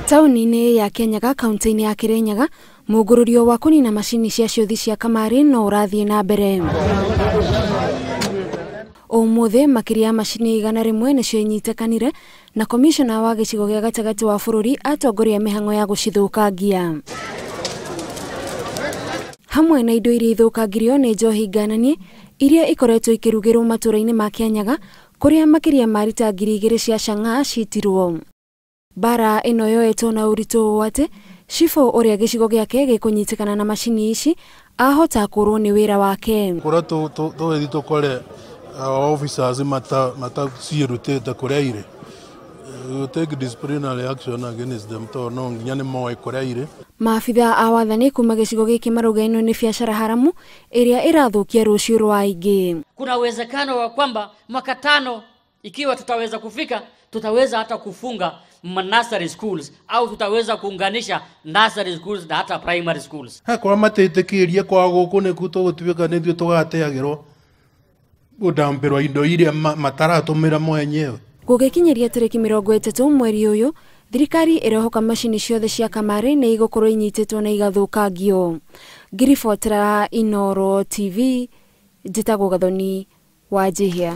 Tauni-inĩ ya Kenyaga, kaunti-inĩ ya Kirinyaga, mũngũrũrio wa kũnina macini cia ciothi cia kamari no ũrathiĩ na mbere. Ũmũthĩ makĩria macini 100 nĩcio inyitekanire na komishona wa gĩcigo gĩa gatagatĩ wa bũrũri atongoria mĩhang'o ya gũcithũkangia. Hamwe na indo iria ithũkangirio nĩ njohi ngananie iria ikoretwo ikĩrugĩrwo matũũra-inĩ ma Kenyaga, kũrĩa makĩria ma rita 2,000 cia Chang'aa citirwo. Bara ĩno yoetwo na ũritũ ũũ atĩ cibũ ũrĩa gĩcigo gĩake gĩkũnyitikana na macini ici ahota kũrwo nĩ wĩra wake. Kũrĩa tũgĩthiĩ tũkore officers mataciĩrutĩte kũrĩa irĩ. Take disciplinary action against them to no nginya nĩ moĩ kũrĩa irĩ. Maabitha a wathani kuma gĩcigo gĩkĩ marauga ĩno nĩ biacara haramu ĩrĩa ĩrathũkia rũciũ rwa aingĩ. Kuna uwezekano wa kwamba mwaka 5 ikiwa tutaweza kufika, tutaweza hata kufunga nursery schools au tutaweza kuunganisha nursery schools na hata primary schools. Kwa matetekeria kwa gũkũ nĩ gũtuĩka nĩ ithuĩ tũgateagĩrwo gũdampĩrwo indo iria mataratũmĩra mwenyewe. Gũgĩkinyeria tarĩki 30 mweri ũyũ, thirikari ĩrehoka macini ciothe cia kamari nĩ igũkorwo inyitĩtwo na igathũkangio. Ngiribotera Inooro TV, njĩtagwo Gathoni Wanjihia.